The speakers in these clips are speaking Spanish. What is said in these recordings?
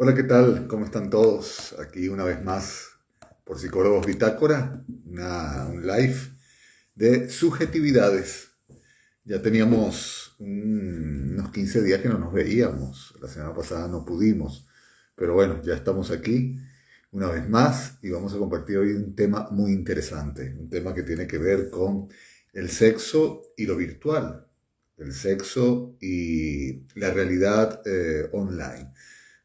Hola, ¿qué tal? ¿Cómo están todos? Aquí una vez más por Psicólogos Bitácora, un live de subjetividades. Ya teníamos unos 15 días que no nos veíamos. La semana pasada no pudimos, pero bueno, ya estamos aquí una vez más y vamos a compartir hoy un tema muy interesante, un tema que tiene que ver con el sexo y lo virtual, el sexo y la realidad online.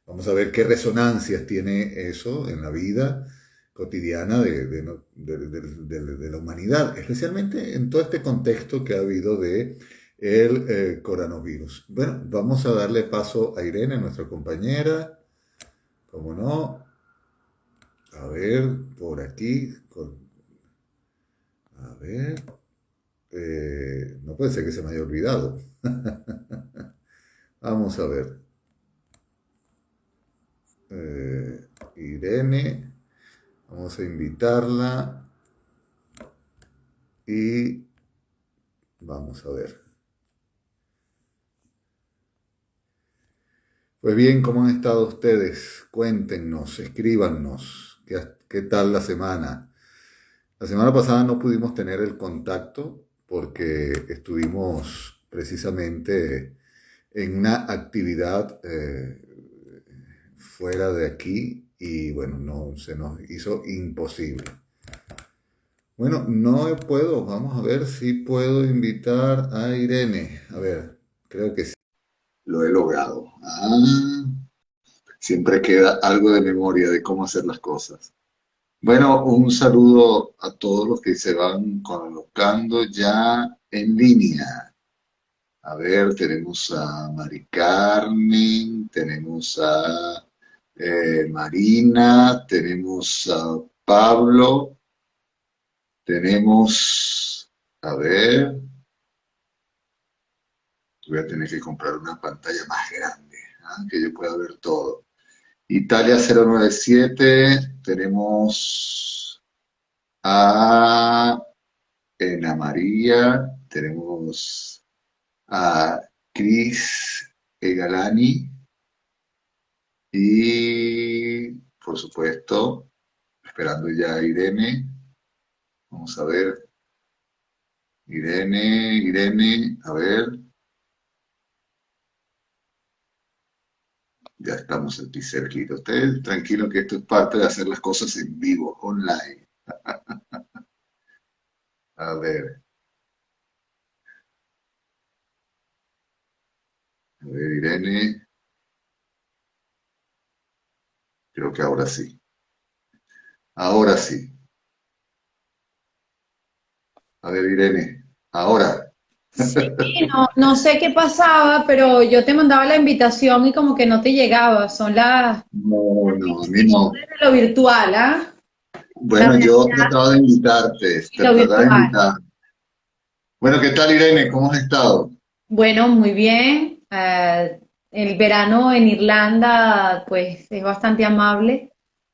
Vamos a ver qué resonancias tiene eso en la vida cotidiana de la humanidad, especialmente en todo este contexto que ha habido de el coronavirus. Bueno, vamos a darle paso a Irene, nuestra compañera, como no, a ver, por aquí, a ver, no puede ser que se me haya olvidado. Vamos a ver, Irene, vamos a invitarla. Y vamos a ver. Pues bien, ¿cómo han estado ustedes? Cuéntenos, escríbanos. ¿Qué tal la semana? La semana pasada no pudimos tener el contacto porque estuvimos precisamente en una actividad fuera de aquí y bueno, no se nos hizo imposible. Bueno, no puedo, vamos a ver si puedo invitar a Irene. A ver, creo que sí. Lo he logrado. Siempre queda algo de memoria de cómo hacer las cosas. Bueno, un saludo a todos los que se van colocando ya en línea. A ver, tenemos a Mari Carmen, tenemos a Marina, tenemos a Pablo, tenemos, a ver, voy a tener que comprar una pantalla más grande, que yo pueda ver todo. Italia 097, tenemos a Ana María, tenemos a Cris Egalani y, por supuesto, esperando ya a Irene. Vamos a ver, Irene, a ver, ya estamos aquí cerquita. Ustedes tranquilo que esto es parte de hacer las cosas en vivo, online. A ver, Irene, creo que ahora sí. Ahora sí. A ver, Irene, ahora. Sí, no sé qué pasaba, pero yo te mandaba la invitación y como que no te llegaba. Son No, las no, a mí no. vicisitudes de lo virtual, ¿ah? La Bueno, yo realidad trataba de invitarte, y lo trataba de virtual. invitar. Bueno, ¿qué tal, Irene? ¿Cómo has estado? Bueno, muy bien. El verano en Irlanda, pues, es bastante amable.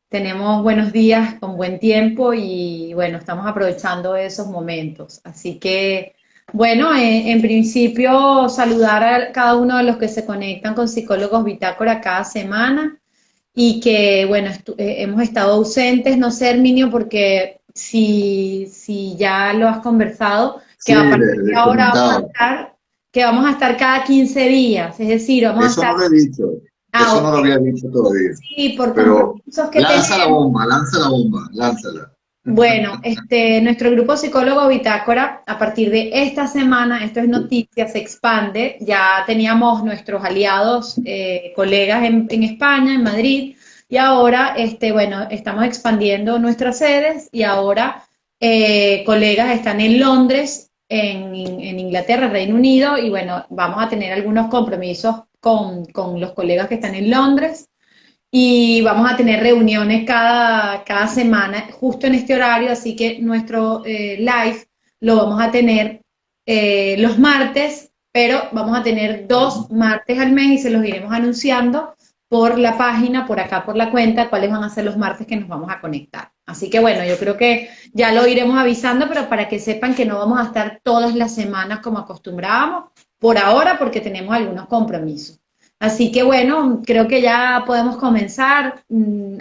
Tenemos buenos días con buen tiempo y, bueno, estamos aprovechando esos momentos. Así que, bueno, en principio, saludar a cada uno de los que se conectan con Psicólogos Bitácora cada semana y que, bueno, hemos estado ausentes, no sé, Herminio, porque si ya lo has conversado, que Sí, a partir de les ahora vamos a comentaba. estar, que vamos a estar cada 15 días, es decir, vamos a Eso estar, no lo he dicho. Eso no ok, lo había dicho todavía. sí, por Pero compromisos que tenemos. lanza la bomba, lánzala. Bueno, nuestro grupo psicólogo Bitácora, a partir de esta semana, esto es noticia, se expande. Ya teníamos nuestros aliados, colegas en España, en Madrid, y ahora, bueno, estamos expandiendo nuestras sedes y ahora colegas están en Londres, en Inglaterra, Reino Unido, y bueno, vamos a tener algunos compromisos con los colegas que están en Londres y vamos a tener reuniones cada semana justo en este horario, así que nuestro live lo vamos a tener los martes, pero vamos a tener 2 martes al mes y se los iremos anunciando por la página, por acá, por la cuenta, cuáles van a ser los martes que nos vamos a conectar. Así que bueno, yo creo que ya lo iremos avisando, pero para que sepan que no vamos a estar todas las semanas como acostumbrábamos por ahora porque tenemos algunos compromisos. Así que bueno, creo que ya podemos comenzar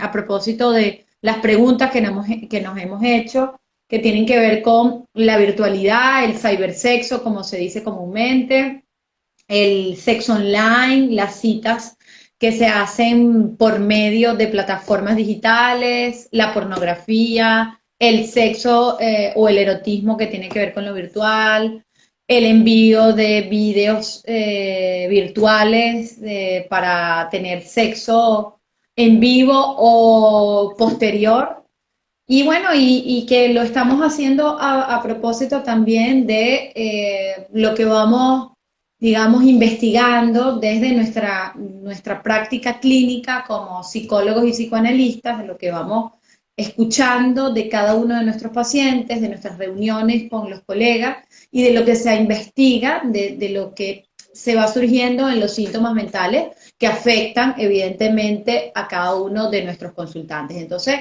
a propósito de las preguntas que nos hemos hecho, que tienen que ver con la virtualidad, el cibersexo, como se dice comúnmente, el sexo online, las citas que se hacen por medio de plataformas digitales, la pornografía, el sexo o el erotismo que tiene que ver con lo virtual, el envío de videos virtuales para tener sexo en vivo o posterior. Y bueno, y que lo estamos haciendo a propósito también de lo que vamos, digamos, investigando desde nuestra práctica clínica como psicólogos y psicoanalistas, de lo que vamos escuchando de cada uno de nuestros pacientes, de nuestras reuniones con los colegas y de lo que se investiga, de lo que se va surgiendo en los síntomas mentales que afectan evidentemente a cada uno de nuestros consultantes. Entonces,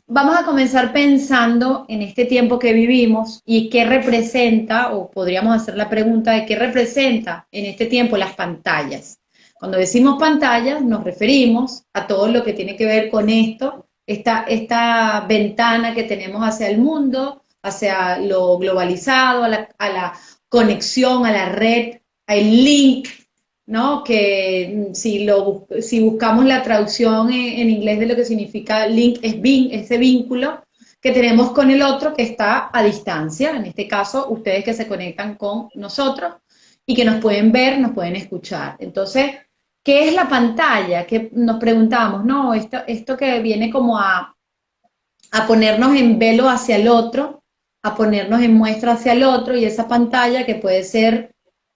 vamos a comenzar pensando en este tiempo que vivimos y qué representa, o podríamos hacer la pregunta de qué representa en este tiempo las pantallas. Cuando decimos pantallas nos referimos a todo lo que tiene que ver con esto, esta ventana que tenemos hacia el mundo, hacia lo globalizado, a la conexión, a la red, al link, ¿no? Que si buscamos la traducción en inglés de lo que significa link, es ese vínculo que tenemos con el otro que está a distancia, en este caso ustedes que se conectan con nosotros y que nos pueden ver, nos pueden escuchar. Entonces, ¿qué es la pantalla? Que nos preguntamos, ¿no? Esto que viene como a ponernos en velo hacia el otro, a ponernos en muestra hacia el otro, y esa pantalla que puede ser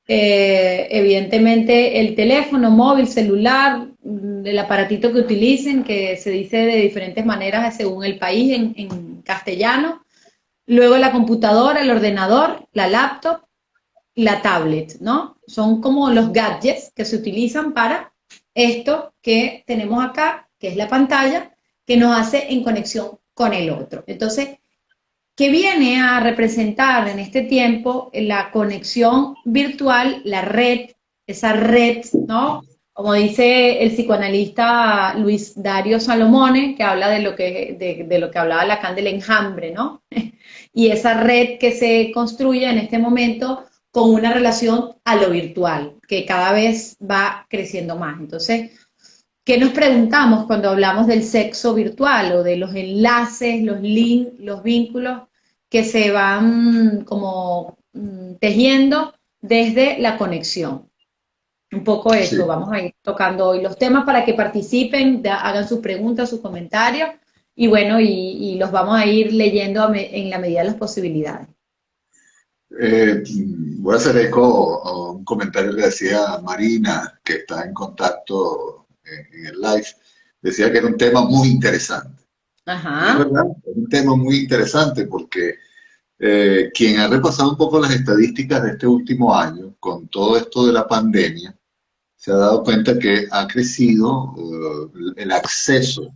evidentemente el teléfono móvil, celular, el aparatito que utilicen, que se dice de diferentes maneras según el país en castellano, luego la computadora, el ordenador, la laptop, la tablet, ¿no? Son como los gadgets que se utilizan para esto que tenemos acá, que es la pantalla, que nos hace en conexión con el otro. Entonces, ¿qué viene a representar en este tiempo la conexión virtual, la red, esa red, ¿no? Como dice el psicoanalista Luis Dario Salomone, que habla de lo que hablaba Lacan del enjambre, ¿no? Y esa red que se construye en este momento con una relación a lo virtual, que cada vez va creciendo más. Entonces, ¿qué nos preguntamos cuando hablamos del sexo virtual o de los enlaces, los links, los vínculos que se van como tejiendo desde la conexión? Un poco eso, Sí. vamos a ir tocando hoy los temas para que participen, hagan sus preguntas, sus comentarios y bueno, y los vamos a ir leyendo en la medida de las posibilidades. Voy a hacer eco a un comentario que decía Marina, que está en contacto en el live. Decía que era un tema muy interesante. Y es Ajá, verdad, es un tema muy interesante porque quien ha repasado un poco las estadísticas de este último año, con todo esto de la pandemia, se ha dado cuenta que ha crecido el acceso,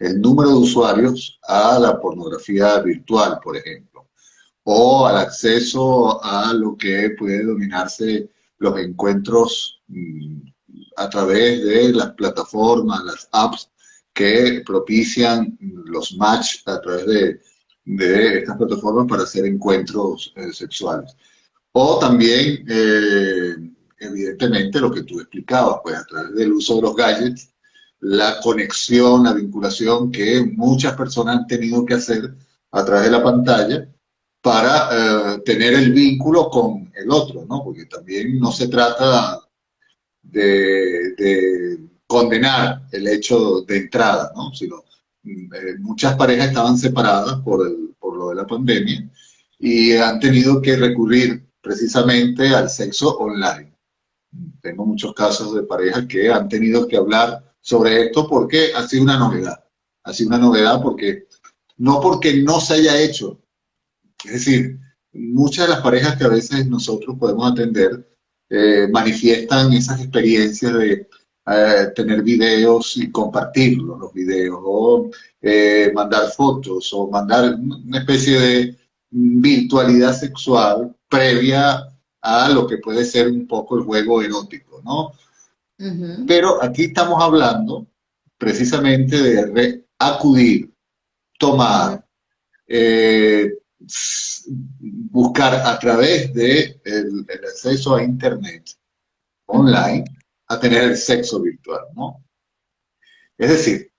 el número de usuarios a la pornografía virtual, por ejemplo, o al acceso a lo que puede denominarse los encuentros a través de las plataformas, las apps que propician los match a través de estas plataformas para hacer encuentros sexuales. O también, evidentemente, lo que tú explicabas, pues a través del uso de los gadgets, la conexión, la vinculación que muchas personas han tenido que hacer a través de la pantalla para tener el vínculo con el otro, ¿no? Porque también no se trata de condenar el hecho de entrada, ¿no? Sino muchas parejas estaban separadas por lo de la pandemia y han tenido que recurrir precisamente al sexo online. Tengo muchos casos de parejas que han tenido que hablar sobre esto porque ha sido una novedad. Ha sido una novedad porque no porque no se haya hecho. Es decir, muchas de las parejas que a veces nosotros podemos atender manifiestan esas experiencias de tener videos y compartirlos, los videos, o mandar fotos, o mandar una especie de virtualidad sexual previa a lo que puede ser un poco el juego erótico, ¿no? Ujú. Pero aquí estamos hablando precisamente de acudir, Ujú. tomar, eh, buscar a través de el acceso a Internet Ujú. online a tener el sexo virtual, ¿no? Es decir,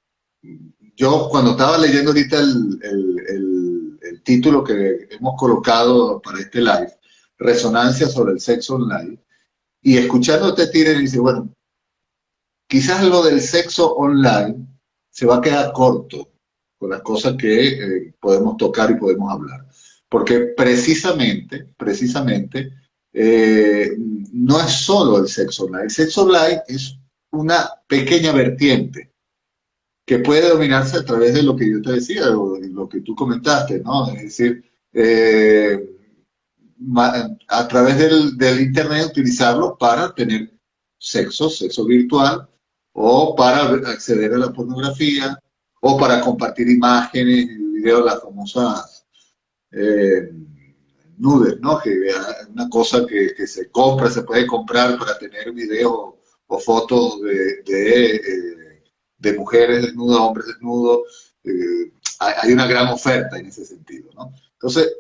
yo cuando estaba leyendo ahorita el título que hemos colocado para este live, Resonancia sobre el sexo online, y escuchándote Tiren, dice, bueno, quizás lo del sexo online se va a quedar corto con las cosas que podemos tocar y podemos hablar. Porque precisamente, no es solo el sexo online. El sexo online es una pequeña vertiente que puede dominarse a través de lo que yo te decía, o de lo que tú comentaste, ¿no? Es decir, a través del Internet utilizarlo para tener sexo virtual, o para acceder a la pornografía, o para compartir imágenes y videos, las famosas eh, nudes, ¿no? Que es una cosa que se compra, se puede comprar para tener videos o fotos de mujeres desnudas, hombres desnudos. Hay una gran oferta en ese sentido, ¿no? Entonces,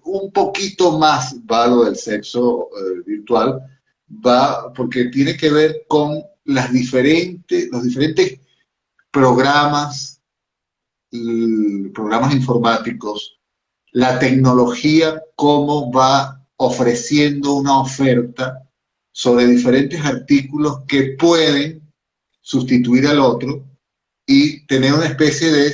un poquito más va lo del sexo virtual, va porque tiene que ver con los diferentes programas, programas informáticos, la tecnología, cómo va ofreciendo una oferta sobre diferentes artículos que pueden sustituir al otro y tener una especie de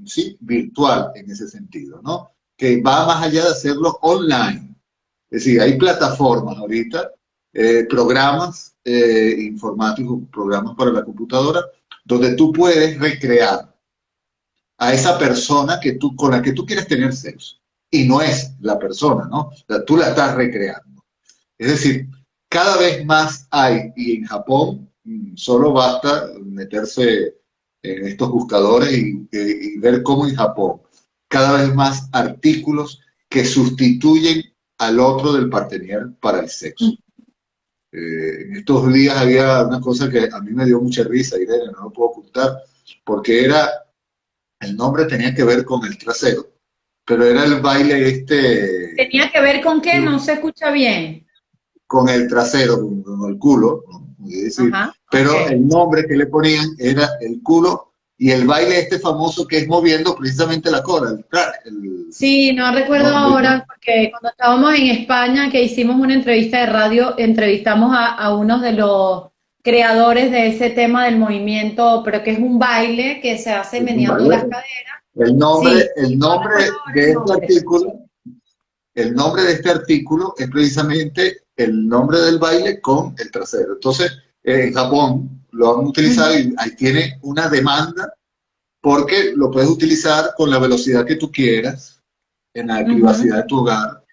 sí, virtual en ese sentido, ¿no? Que va más allá de hacerlo online. Es decir, hay plataformas ahorita, programas informáticos, programas para la computadora, donde tú puedes recrear a esa persona con la que tú quieres tener sexo. Y no es la persona, ¿no? O sea, tú la estás recreando. Es decir, cada vez más hay, y en Japón solo basta meterse en estos buscadores y ver cómo en Japón cada vez más artículos que sustituyen al otro del partener para el sexo. En estos días había una cosa que a mí me dio mucha risa, Irene, no lo puedo ocultar, porque el nombre tenía que ver con el trasero, pero era el baile ¿Tenía que ver con qué? No se escucha bien. con el trasero, con el culo, ¿no? Es decir, Ajá, pero ok. el nombre que le ponían era el culo y el baile este famoso que es moviendo precisamente la cola, Sí, no recuerdo no, ahora, porque cuando estábamos en España, que hicimos una entrevista de radio, entrevistamos a unos de los creadores de ese tema del movimiento, pero que es un baile que se hace es un meneando las baile. caderas. El Sí, y no nombre recuerdo ahora de el este nombre. artículo, el nombre de este artículo es precisamente el nombre del baile con el trasero. Entonces, en Japón lo han utilizado Ujú, y ahí tiene una demanda porque lo puedes utilizar con la velocidad que tú quieras, en la ujú. privacidad de tu hogar.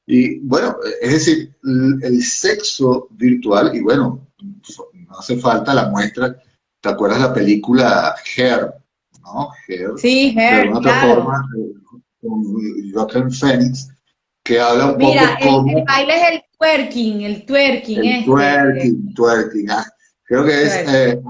Y bueno, es decir, el sexo virtual, y bueno, no hace falta la muestra. ¿Te acuerdas la película Hair? ¿No? Hair, Sí, de Her, alguna otra claro. forma, con Joaquin Phoenix, que habla un Mira, poco el como baile es el twerking el este. twerking, creo que es Twerk,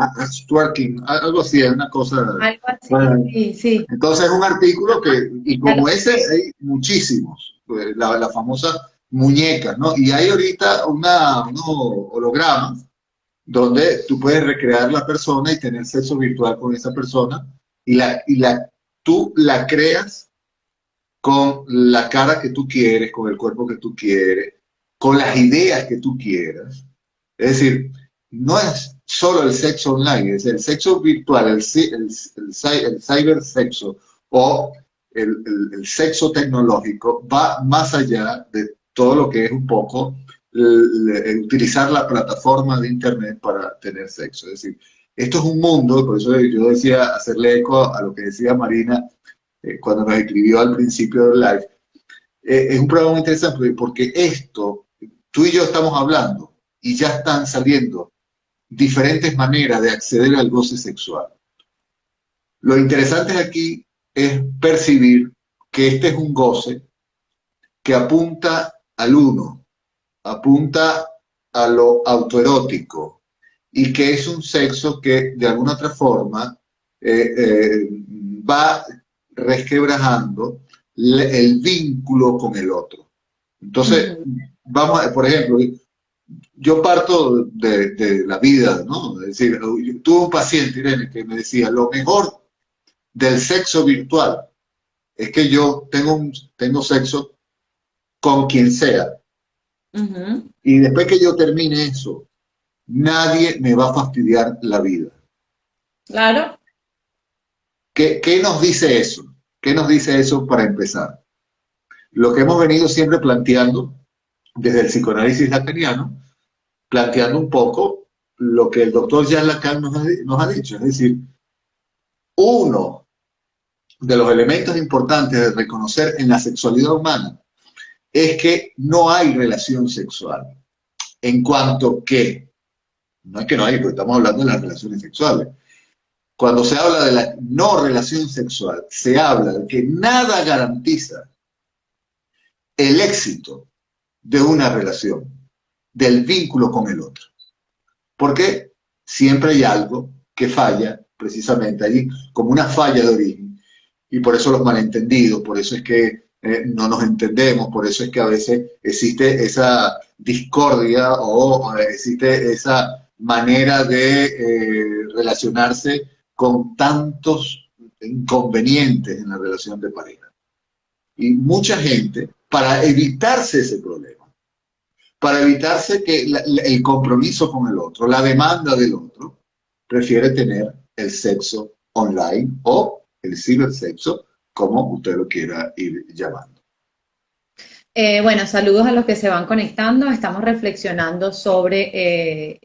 twerking, algo así, es una cosa. algo así, Bueno, sí, sí. entonces es un artículo que, y Ya lo como ese busqué. hay muchísimos, la famosa muñeca, ¿no? Y hay ahorita unos hologramas donde tú puedes recrear la persona y tener sexo virtual con esa persona tú la creas con la cara que tú quieres, con el cuerpo que tú quieres, con las ideas que tú quieras. Es decir, no es solo el sexo online, es el sexo virtual, el cibersexo o el sexo tecnológico va más allá de todo lo que es un poco utilizar la plataforma de Internet para tener sexo. Es decir, esto es un mundo, por eso yo decía, hacerle eco a lo que decía Marina cuando nos escribió al principio del live. Es un programa muy interesante porque esto, tú y yo estamos hablando y ya están saliendo diferentes maneras de acceder al goce sexual. Lo interesante aquí es percibir que este es un goce que apunta al uno, apunta a lo autoerótico y que es un sexo que de alguna otra forma va resquebrajando el vínculo con el otro. Entonces, Ujú. vamos a, por ejemplo, yo parto de la vida, ¿no? Es decir, yo tuve un paciente, Irene, que me decía, lo mejor del sexo virtual es que yo tengo sexo con quien sea. Ujú. Y después que yo termine eso, nadie me va a fastidiar la vida. Claro. ¿Qué nos dice eso? ¿Qué nos dice eso para empezar? Lo que hemos venido siempre planteando desde el psicoanálisis lacaniano, planteando un poco lo que el doctor Jean Lacan nos ha dicho. Es decir, uno de los elementos importantes de reconocer en la sexualidad humana es que no hay relación sexual. En cuanto que, no es que no hay, porque estamos hablando de las relaciones sexuales. Cuando se habla de la no relación sexual, se habla de que nada garantiza el éxito de una relación, del vínculo con el otro. Porque siempre hay algo que falla, precisamente allí, como una falla de origen. Y por eso los malentendidos, por eso es que no nos entendemos, por eso es que a veces existe esa discordia o existe esa manera de relacionarse con tantos inconvenientes en la relación de pareja. Y mucha gente, para evitarse ese problema, para evitarse que el compromiso con el otro, la demanda del otro, prefiere tener el sexo online o el cibersexo, como usted lo quiera ir llamando. Bueno, saludos a los que se van conectando. Estamos reflexionando sobre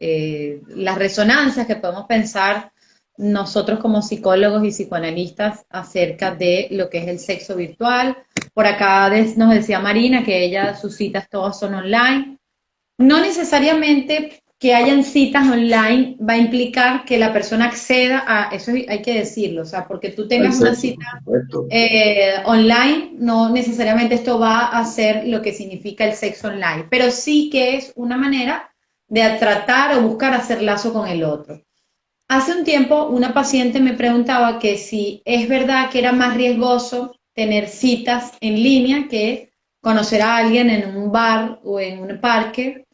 las resonancias que podemos pensar nosotros como psicólogos y psicoanalistas acerca de lo que es el sexo virtual. Por acá nos decía Marina que ella, sus citas todas son online. No necesariamente que hayan citas online va a implicar que la persona acceda a, eso hay que decirlo, o sea, porque tú El tengas una sexo, cita por supuesto. online, no necesariamente esto va a ser lo que significa el sexo online, pero sí que es una manera de tratar o buscar hacer lazo con el otro. Hace un tiempo una paciente me preguntaba que si es verdad que era más riesgoso tener citas en línea que conocer a alguien en un bar o en un parque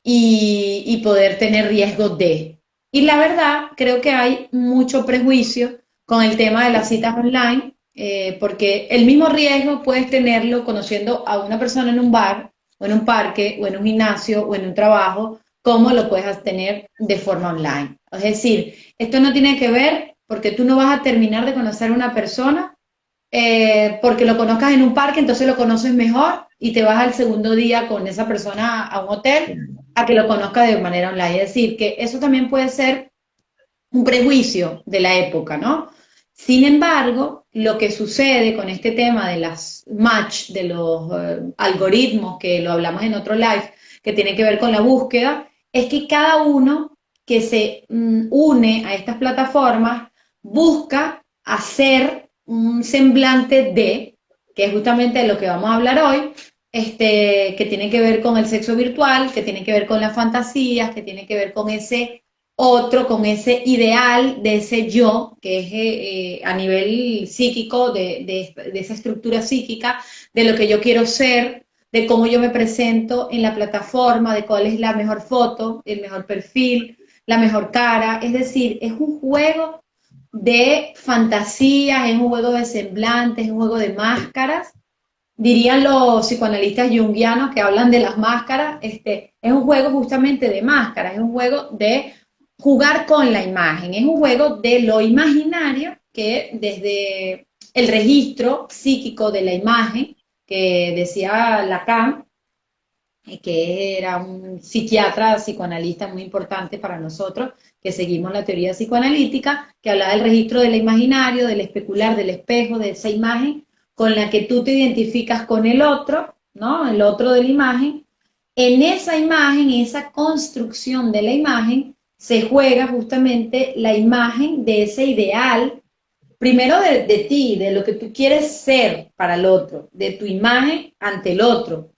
y poder tener riesgo de. Y la verdad, creo que hay mucho prejuicio con el tema de las citas online, porque el mismo riesgo puedes tenerlo conociendo a una persona en un bar, o en un parque, o en un gimnasio, o en un trabajo, como lo puedes tener de forma online. Es decir, esto no tiene que ver porque tú no vas a terminar de conocer a una persona porque lo conozcas en un parque, entonces lo conoces mejor y te vas al segundo día con esa persona a un hotel a que lo conozca de manera online. Es decir, que eso también puede ser un prejuicio de la época, ¿no? Sin embargo, lo que sucede con este tema de las match, de los algoritmos, que lo hablamos en otro live, que tiene que ver con la búsqueda, es que cada uno que se une a estas plataformas busca hacer un semblante de, que es justamente lo que vamos a hablar hoy, que tiene que ver con el sexo virtual, que tiene que ver con las fantasías, que tiene que ver con ese otro, con ese ideal de ese yo, que es a nivel psíquico, de esa estructura psíquica, de lo que yo quiero ser, de cómo yo me presento en la plataforma, de cuál es la mejor foto, el mejor perfil, la mejor cara. Es decir, es un juego de fantasías, es un juego de semblantes, es un juego de máscaras, dirían los psicoanalistas junguianos que hablan de las máscaras, es un juego justamente de máscaras, es un juego de jugar con la imagen, es un juego de lo imaginario que desde el registro psíquico de la imagen, que decía Lacan, que era un psiquiatra, psicoanalista muy importante para nosotros, que seguimos la teoría psicoanalítica, que hablaba del registro del imaginario, del especular, del espejo, de esa imagen con la que tú te identificas con el otro, ¿no? El otro de la imagen. En esa imagen, en esa construcción de la imagen, se juega justamente la imagen de ese ideal, primero de ti, de lo que tú quieres ser para el otro, de tu imagen ante el otro,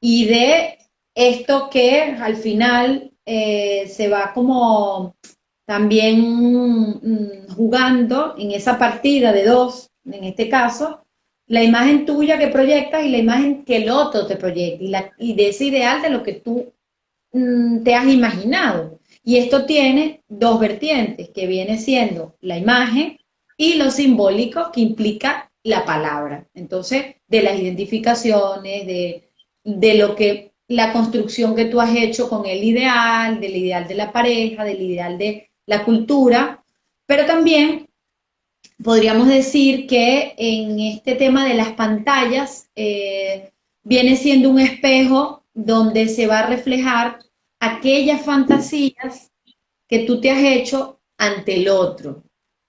y de esto que al final se va como también jugando en esa partida de dos, en este caso, la imagen tuya que proyectas y la imagen que el otro te proyecta, y de ese ideal de lo que tú te has imaginado. Y esto tiene dos vertientes, que viene siendo la imagen y lo simbólico que implica la palabra. Entonces, de las identificaciones, de lo que la construcción que tú has hecho con el ideal, del ideal de la pareja, del ideal de la cultura, pero también podríamos decir que en este tema de las pantallas viene siendo un espejo donde se va a reflejar aquellas fantasías que tú te has hecho ante el otro.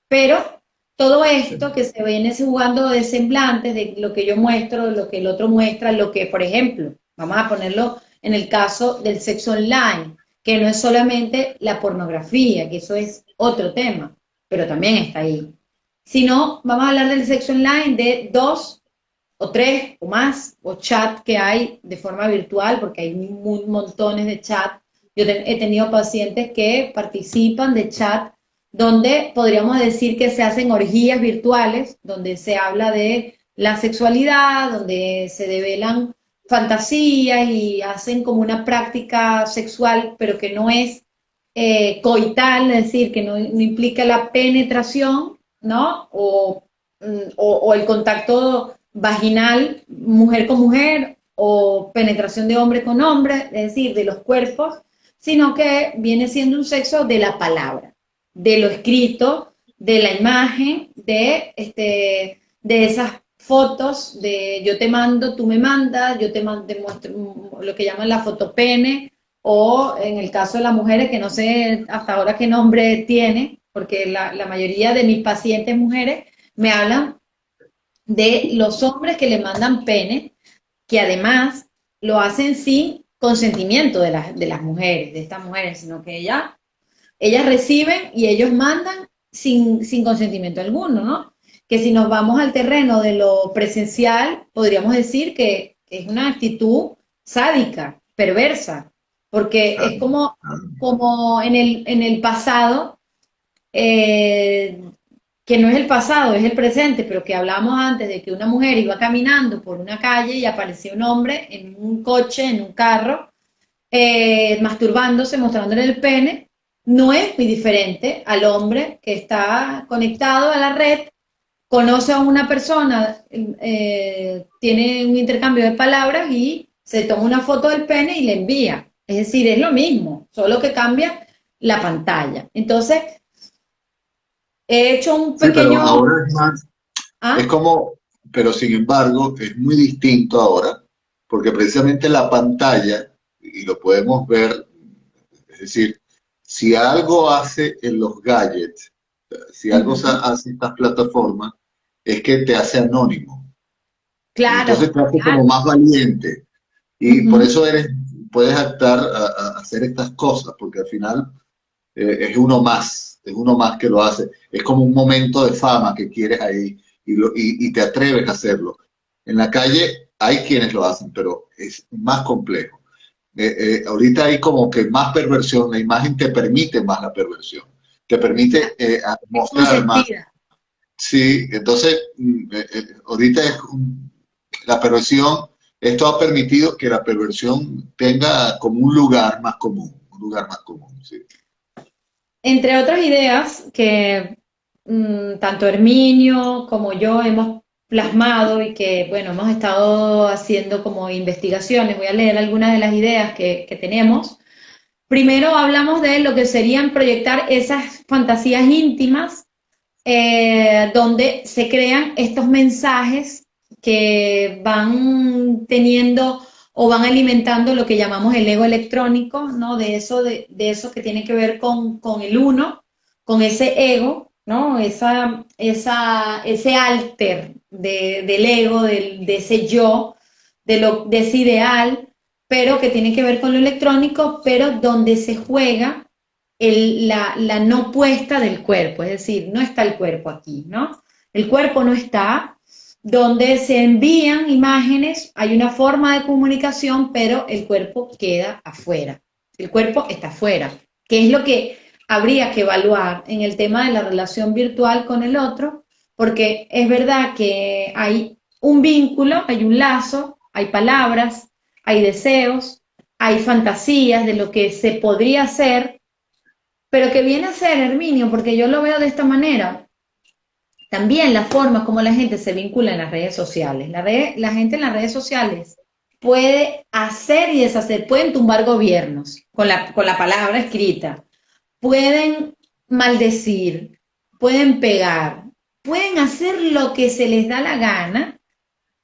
Pero todo esto que se viene jugando de semblantes, de lo que yo muestro, de lo que el otro muestra, lo que, por ejemplo, vamos a ponerlo en el caso del sexo online, que no es solamente la pornografía, que eso es otro tema, pero también está ahí. Sino, vamos a hablar del sexo online de dos o tres o más, o chat que hay de forma virtual, porque hay montones de chat. Yo he tenido pacientes que participan de chat donde podríamos decir que se hacen orgías virtuales, donde se habla de la sexualidad, donde se develan fantasías y hacen como una práctica sexual, pero que no es coital, es decir, que no implica la penetración, ¿no? O el contacto vaginal, mujer con mujer, o penetración de hombre con hombre, es decir, de los cuerpos, sino que viene siendo un sexo de la palabra, de lo escrito, de la imagen, de esas fotos, de yo te mando, tú me mandas, yo te muestro lo que llaman la fotopene, o en el caso de las mujeres, que no sé hasta ahora qué nombre tiene, porque la mayoría de mis pacientes mujeres me hablan de los hombres que le mandan pene, que además lo hacen sin consentimiento de las mujeres, de estas mujeres, sino que ellas reciben y ellos mandan sin consentimiento alguno, ¿no? Que si nos vamos al terreno de lo presencial, podríamos decir que es una actitud sádica, perversa, porque es como en el pasado, eh, que no es el pasado, es el presente, pero que hablamos antes de que una mujer iba caminando por una calle y aparecía un hombre en un coche, en un carro, masturbándose, mostrándole el pene, no es muy diferente al hombre que está conectado a la red, conoce a una persona, tiene un intercambio de palabras y se toma una foto del pene y le envía. Es decir, es lo mismo, solo que cambia la pantalla. Entonces, he hecho un Sí, pero pequeño... ahora es más, es ¿Ah? como, pero sin embargo, es muy distinto ahora, porque precisamente la pantalla, y lo podemos ver, es decir, si algo hace en los gadgets, si algo Ujú. hace estas plataformas, es que te hace anónimo. Y entonces Claro, te hace como claro. más valiente. Y por Ujú. eso puedes optar a hacer estas cosas, porque al final es uno más que lo hace. Es como un momento de fama que quieres ahí y te atreves a hacerlo. En la calle hay quienes lo hacen, pero es más complejo. Ahorita hay como que más perversión, la imagen te permite más la perversión, te permite Es mostrar más. consentida. Sí, entonces ahorita la perversión, esto ha permitido que la perversión tenga como un lugar más común, sí. Entre otras ideas que tanto Herminio como yo hemos plasmado y que, bueno, hemos estado haciendo como investigaciones, voy a leer algunas de las ideas que tenemos. Primero hablamos de lo que serían proyectar esas fantasías íntimas donde se crean estos mensajes que van teniendo o van alimentando lo que llamamos el ego electrónico, ¿no? De eso que tiene que ver con el uno, con ese ego, ¿no? Ese alter del ego, de ese yo, de ese ideal, pero que tiene que ver con lo electrónico, pero donde se juega la no puesta del cuerpo, es decir, no está el cuerpo aquí, ¿no? El cuerpo no está, donde se envían imágenes, hay una forma de comunicación, pero el cuerpo queda afuera. El cuerpo está afuera, que es lo que habría que evaluar en el tema de la relación virtual con el otro, porque es verdad que hay un vínculo, hay un lazo, hay palabras, hay deseos, hay fantasías de lo que se podría hacer, pero que viene a ser, Herminio, porque yo lo veo de esta manera, también la forma como la gente se vincula en las redes sociales. La gente en las redes sociales puede hacer y deshacer, pueden tumbar gobiernos con la palabra escrita, pueden maldecir, pueden pegar, pueden hacer lo que se les da la gana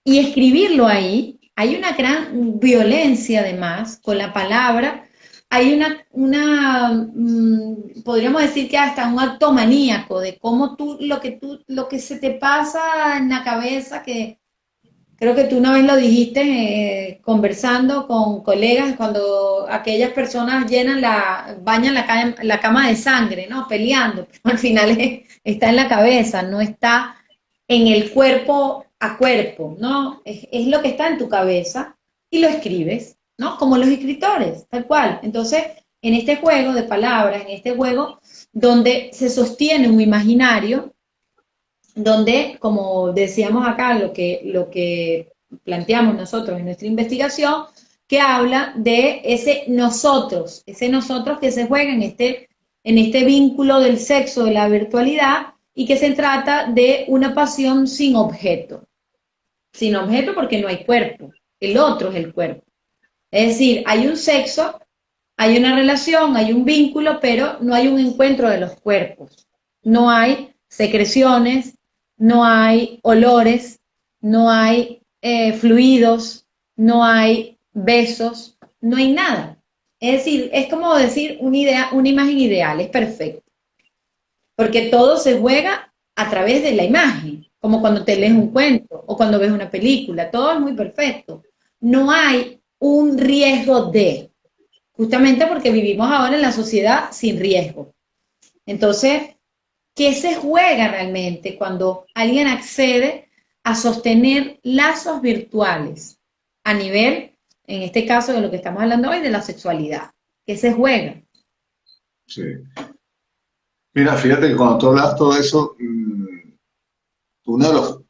y escribirlo ahí. Hay una gran violencia además con la palabra, hay podríamos decir que hasta un acto maníaco de cómo lo que se te pasa en la cabeza, que creo que tú una vez lo dijiste conversando con colegas, cuando aquellas personas bañan la cama de sangre, ¿no? Peleando, pero al final está en la cabeza, no está en el cuerpo a cuerpo, ¿no? Es lo que está en tu cabeza y lo escribes, ¿no? Como los escritores, tal cual. Entonces, en este juego de palabras, en este juego donde se sostiene un imaginario, donde, como decíamos acá, lo que planteamos nosotros en nuestra investigación, que habla de ese nosotros que se juega en este vínculo del sexo, de la virtualidad, y que se trata de una pasión sin objeto porque no hay cuerpo, el otro es el cuerpo. Es decir, hay un sexo, hay una relación, hay un vínculo, pero no hay un encuentro de los cuerpos, no hay secreciones, no hay olores, no hay fluidos, no hay besos, no hay nada. Es decir, es como decir una imagen ideal, es perfecto. Porque todo se juega a través de la imagen, como cuando te lees un cuento o cuando ves una película, todo es muy perfecto. No hay un riesgo justamente porque vivimos ahora en la sociedad sin riesgo. Entonces, ¿qué se juega realmente cuando alguien accede a sostener lazos virtuales a nivel, en este caso de lo que estamos hablando hoy, de la sexualidad? ¿Qué se juega? Sí. Mira, fíjate que cuando tú hablas todo eso, uno de los,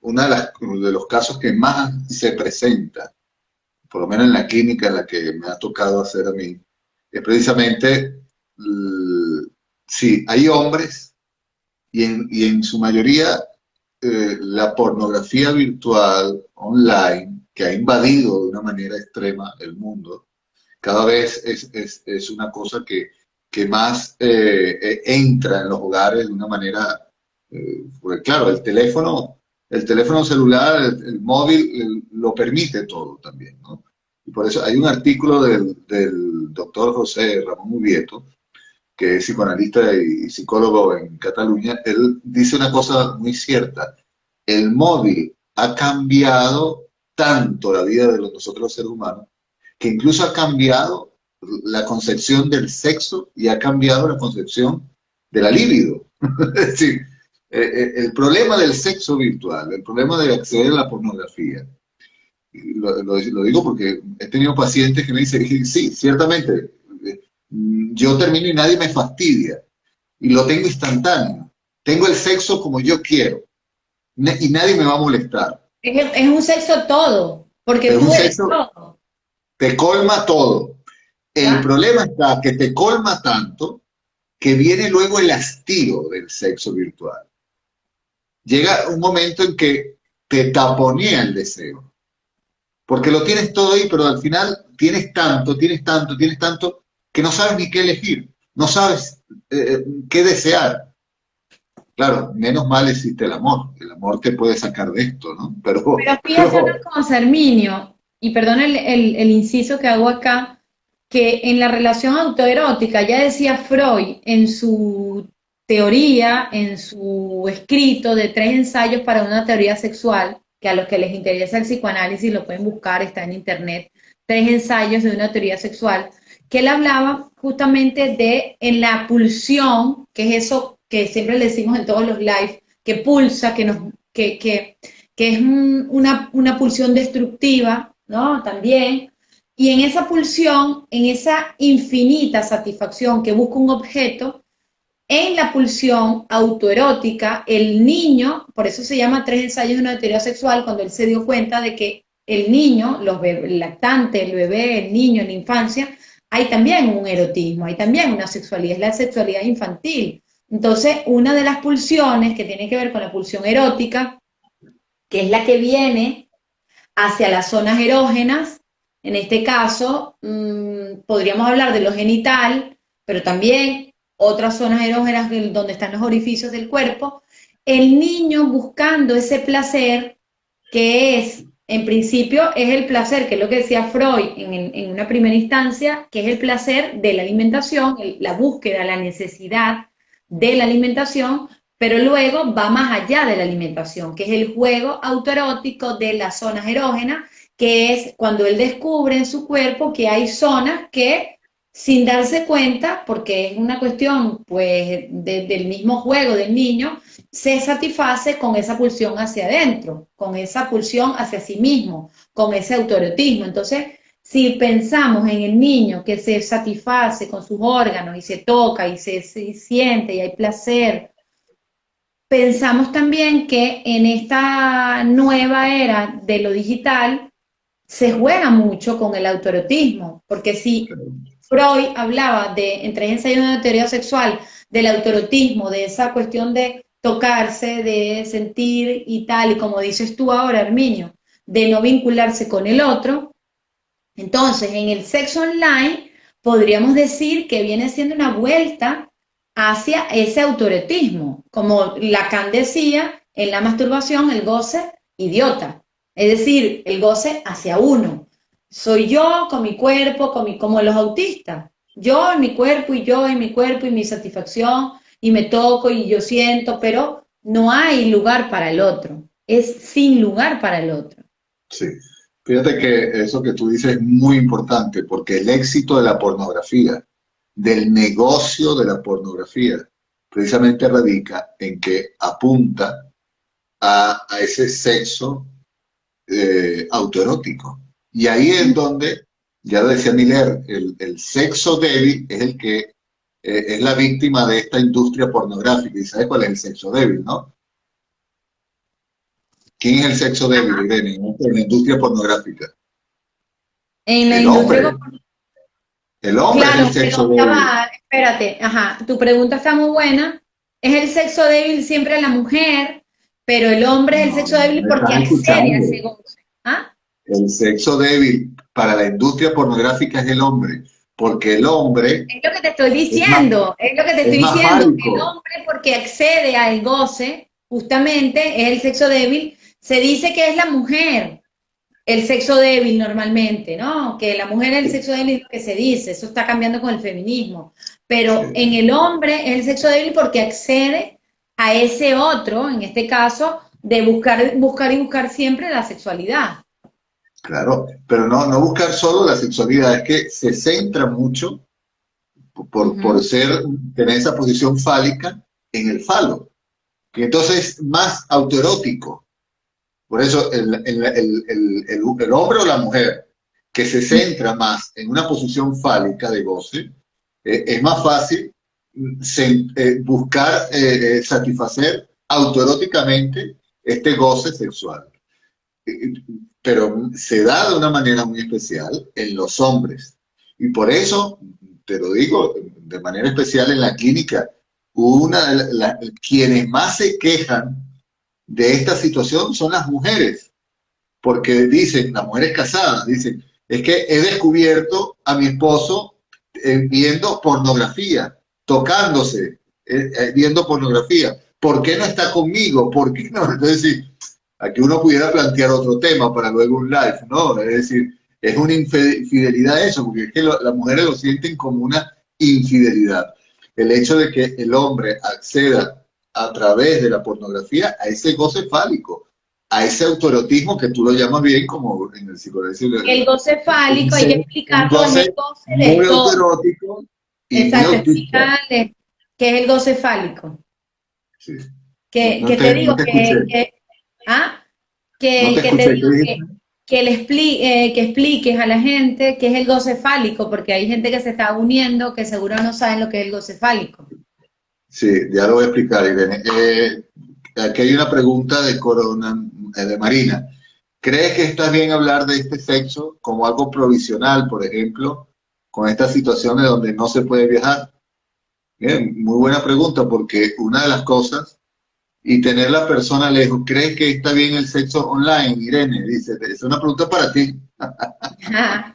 de los casos que más se presenta, por lo menos en la clínica en la que me ha tocado hacer a mí, es precisamente, sí, hay hombres y en su mayoría la pornografía virtual online que ha invadido de una manera extrema el mundo, cada vez es una cosa que más entra en los hogares de una manera, porque claro, el teléfono celular, el móvil, lo permite todo también, ¿no? Y por eso hay un artículo del doctor José Ramón Ubieto, que es psicoanalista y psicólogo en Cataluña. Él dice una cosa muy cierta: el móvil ha cambiado tanto la vida de nosotros los seres humanos, que incluso ha cambiado la concepción del sexo y ha cambiado la concepción de la libido. Es decir, el problema del sexo virtual, el problema de acceder a la pornografía, lo digo porque he tenido pacientes que me dicen, sí, ciertamente, yo termino y nadie me fastidia, y lo tengo instantáneo, tengo el sexo como yo quiero, y nadie me va a molestar. Es un sexo todo, porque Es tú un eres sexo, todo. te colma todo. El ¿Ya? problema está que te colma tanto que viene luego el hastío del sexo virtual. Llega un momento en que te taponea el deseo, porque lo tienes todo ahí, pero al final tienes tanto, que no sabes ni qué elegir, no sabes qué desear. Claro, menos mal existe el amor te puede sacar de esto, ¿no? Pero fíjate una Pero cosa, Herminio, y perdón el inciso que hago acá, que en la relación autoerótica, ya decía Freud en su teoría, en su escrito de 3 ensayos para una teoría sexual, que a los que les interesa el psicoanálisis lo pueden buscar, está en internet, 3 ensayos de una teoría sexual, que él hablaba justamente de en la pulsión, que es eso que siempre le decimos en todos los lives, que pulsa, que nos que es una pulsión destructiva, ¿no? También. Y en esa pulsión, en esa infinita satisfacción que busca un objeto, en la pulsión autoerótica, el niño, por eso se llama 3 ensayos de una teoría sexual, cuando él se dio cuenta de que el niño, el lactante, el bebé, el niño en la infancia, hay también un erotismo, hay también una sexualidad, es la sexualidad infantil. Entonces, una de las pulsiones que tiene que ver con la pulsión erótica, que es la que viene hacia las zonas erógenas, en este caso, podríamos hablar de lo genital, pero también otras zonas erógenas donde están los orificios del cuerpo, el niño buscando ese placer que es, en principio, es el placer, que es lo que decía Freud en una primera instancia, que es el placer de la alimentación, la búsqueda, la necesidad de la alimentación, pero luego va más allá de la alimentación, que es el juego autoerótico de las zonas erógenas, que es cuando él descubre en su cuerpo que hay zonas que, sin darse cuenta, porque es una cuestión pues del mismo juego del niño, se satisface con esa pulsión hacia adentro, con esa pulsión hacia sí mismo, con ese autoerotismo. Entonces, si pensamos en el niño que se satisface con sus órganos y se toca y se siente y hay placer, pensamos también que en esta nueva era de lo digital se juega mucho con el autoerotismo, porque si Freud hablaba en 3 ensayos de una teoría sexual del autoerotismo, de esa cuestión de tocarse, de sentir y tal, y como dices tú ahora, Herminio, de no vincularse con el otro, entonces en el sexo online podríamos decir que viene siendo una vuelta hacia ese autoerotismo, como Lacan decía, en la masturbación el goce idiota, es decir, el goce hacia uno. Soy yo con mi cuerpo, como los autistas, yo en mi cuerpo y yo en mi cuerpo y mi satisfacción y me toco y yo siento, pero no hay lugar para el otro, es sin lugar para el otro. Sí. Fíjate que eso que tú dices es muy importante porque el éxito de la pornografía, del negocio de la pornografía, precisamente radica en que apunta a ese sexo autoerótico. Y ahí es donde, ya lo decía Miller, el sexo débil es el que es la víctima de esta industria pornográfica. ¿Y sabes cuál es el sexo débil, no? ¿Quién es el sexo débil, Ajá. Irene, en la industria pornográfica? En la El industria. hombre. El hombre es el Claro, sexo pero ya débil. va, espérate, ajá, tu pregunta está muy buena. Es el sexo débil siempre la mujer, pero el hombre es el No, sexo débil me porque estás accede a escuchando. ese goce. ¿Ah? El sexo débil para la industria pornográfica es el hombre, porque el hombre Es lo que te estoy es más, diciendo, es lo que te es estoy más diciendo. El fálico. hombre porque accede al goce, justamente es el sexo débil. Se dice que es la mujer el sexo débil normalmente, ¿no? Que la mujer es el sexo débil es lo que se dice, eso está cambiando con el feminismo. Pero en Sí, el hombre es el sexo débil porque accede a ese otro, en este caso, de buscar y buscar siempre la sexualidad. claro, pero no buscar solo la sexualidad, es que se centra mucho por Ujú. tener esa posición fálica en el falo, que entonces es más autoerótico. Por eso el hombre o la mujer que se centra más en una posición fálica de goce, es más fácil buscar satisfacer autoeróticamente este goce sexual. Pero se da de una manera muy especial en los hombres. Y por eso, te lo digo de manera especial en la clínica, quienes más se quejan de esta situación son las mujeres, porque dicen, las mujeres casadas, dicen, es que he descubierto a mi esposo viendo pornografía, tocándose, viendo pornografía. ¿Por qué no está conmigo? ¿Por qué no? Entonces, sí, aquí uno pudiera plantear otro tema para luego un live, ¿no? Es decir, es una infidelidad eso, porque es que las mujeres lo sienten como una infidelidad. El hecho de que el hombre acceda a través de la pornografía a ese goce fálico, a ese autoerotismo que tú lo llamas bien como en el psicoanálisis, El goce fálico, hay que un explicarlo, es el goce goce de muy todo. autoerótico y muy Exacto, autista. explicarle qué es el goce fálico. Sí. Que te No digo te escuché. ¿ah? No te Que te escuché, ¿qué digo dijiste? que expliques a la gente qué es el goce fálico, porque hay gente que se está uniendo que seguro no saben lo que es el goce fálico. Sí, ya lo voy a explicar, Irene. Aquí hay una pregunta de de Marina. ¿Crees que está bien hablar de este sexo como algo provisional, por ejemplo, con estas situaciones donde no se puede viajar? Bien, muy buena pregunta, porque una de las cosas, y tener la persona lejos, ¿crees que está bien el sexo online, Irene? Dice, es una pregunta para ti. Ajá.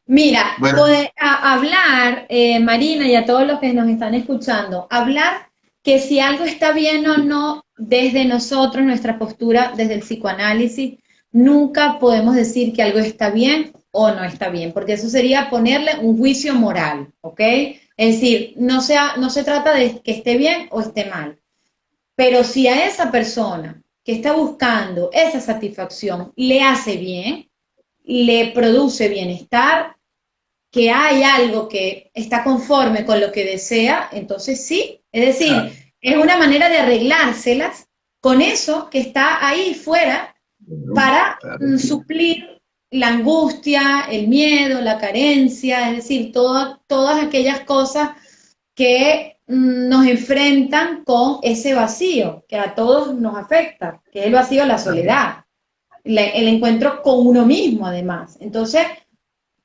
Mira, Bueno, hablar, Marina, y a todos los que nos están escuchando, hablar que si algo está bien o no desde nosotros, nuestra postura, desde el psicoanálisis, nunca podemos decir que algo está bien o no está bien, porque eso sería ponerle un juicio moral, ¿ok? Es decir, no se trata de que esté bien o esté mal, pero si a esa persona que está buscando esa satisfacción le hace bien, le produce bienestar, que hay algo que está conforme con lo que desea, entonces sí. Es decir, es una manera de arreglárselas con eso que está ahí fuera bueno, para claro, suplir la angustia, el miedo, la carencia, es decir, todas aquellas cosas que nos enfrentan con ese vacío que a todos nos afecta, que es el vacío de la soledad, el encuentro con uno mismo además. Entonces,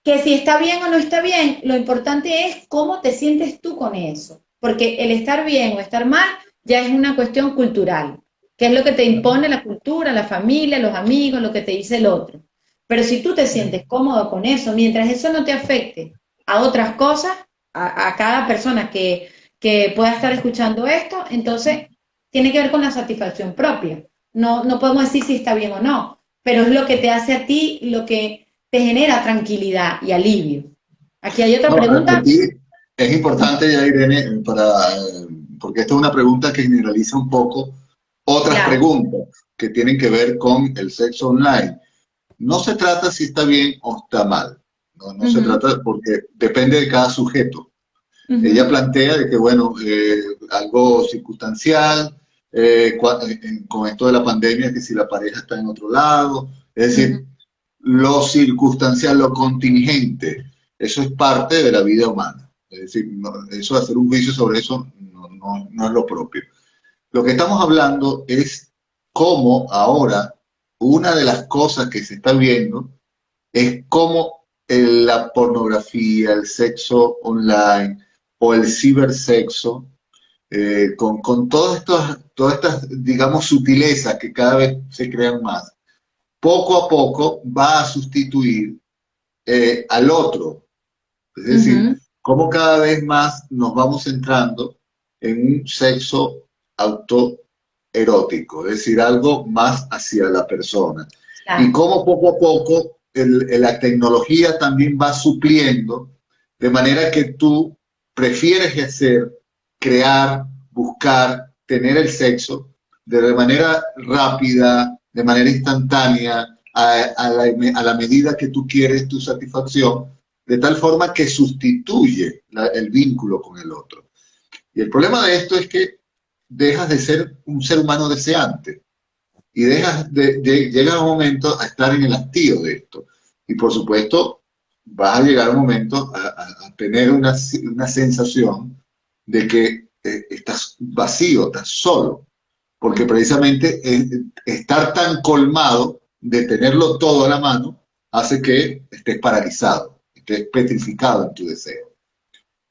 que si está bien o no está bien, lo importante es cómo te sientes tú con eso, porque el estar bien o estar mal ya es una cuestión cultural, que es lo que te impone la cultura, la familia, los amigos, lo que te dice el otro. Pero si tú te sientes cómodo con eso, mientras eso no te afecte a otras cosas, a cada persona que pueda estar escuchando esto, entonces tiene que ver con la satisfacción propia. No podemos decir si está bien o no, pero es lo que te hace a ti, lo que te genera tranquilidad y alivio. Aquí hay otra no, pregunta. aquí es importante ya, Irene, porque esta es una pregunta que generaliza un poco otras Claro. preguntas que tienen que ver con el sexo online. No se trata si está bien o está mal. No se Ujú, trata porque depende de cada sujeto. Ella ujú, plantea de que, bueno, algo circunstancial, con esto de la pandemia, que si la pareja está en otro lado, es ujú. decir, lo circunstancial, lo contingente, eso es parte de la vida humana. Es decir, eso, hacer un juicio sobre eso no es lo propio. Lo que estamos hablando es cómo ahora una de las cosas que se está viendo es cómo la pornografía, el sexo online o el cibersexo, con todas estas, digamos, sutilezas que cada vez se crean más, poco a poco va a sustituir al otro. Es decir, Ujú, cómo cada vez más nos vamos centrando en un sexo autoerótico, es decir, algo más hacia la persona. Y claro. cómo poco a poco la tecnología también va supliendo, de manera que tú prefieres hacer, crear, buscar, tener el sexo de manera rápida, de manera instantánea, a la medida que tú quieres tu satisfacción, de tal forma que sustituye el vínculo con el otro. Y el problema de esto es que dejas de ser un ser humano deseante y llega un momento a estar en el hastío de esto. Y por supuesto, vas a llegar un momento a tener una sensación de que estás vacío, estás solo, porque Ujú. precisamente estar tan colmado de tenerlo todo a la mano hace que estés paralizado, estés petrificado en tu deseo.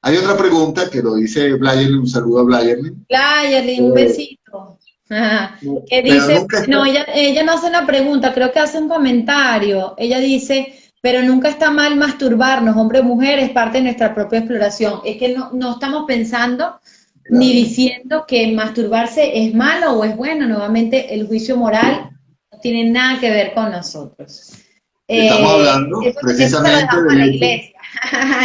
Hay otra pregunta que lo dice Blayerlin, un saludo a Blayerlin, Pláyale, un eh, besito. Ajá. Que pero dice, nunca está. no, ella no hace una pregunta, creo que hace un comentario. Ella dice, pero nunca está mal masturbarnos, hombre o mujer, es parte de nuestra propia exploración. Es que no estamos pensando ni Claro. diciendo que masturbarse es malo o es bueno. Nuevamente, el juicio moral no tiene nada que ver con nosotros. Estamos hablando Eso se lo precisamente dejamos a del la hecho, iglesia.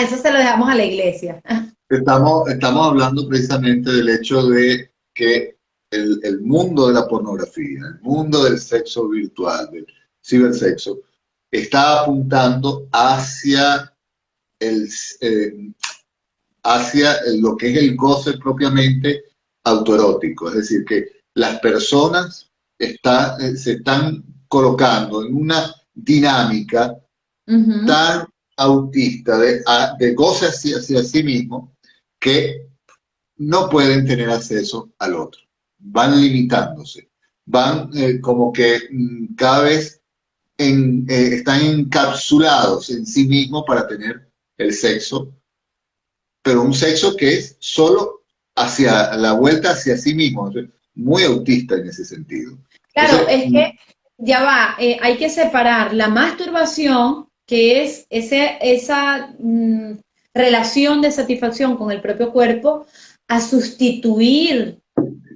Eso se lo dejamos a la iglesia. estamos hablando precisamente del hecho de que el mundo de la pornografía, el mundo del sexo virtual, del cibersexo, está apuntando el, eh, hacia lo que es el goce propiamente autoerótico. Es decir, que las personas se están colocando en una dinámica Ujú. tan autista de goce hacia sí mismo que no pueden tener acceso al otro. Van limitándose, van como que cada vez están encapsulados en sí mismos para tener el sexo, pero un sexo que es solo hacia la vuelta hacia sí mismo, muy autista en ese sentido. Claro, Entonces, es que ya va, hay que separar la masturbación, que es esa relación de satisfacción con el propio cuerpo, a sustituir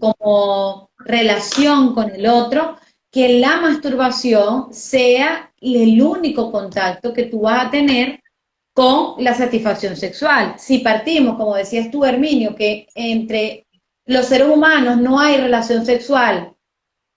como relación con el otro, que la masturbación sea el único contacto que tú vas a tener con la satisfacción sexual. Si partimos, como decías tú, Herminio, que entre los seres humanos no hay relación sexual,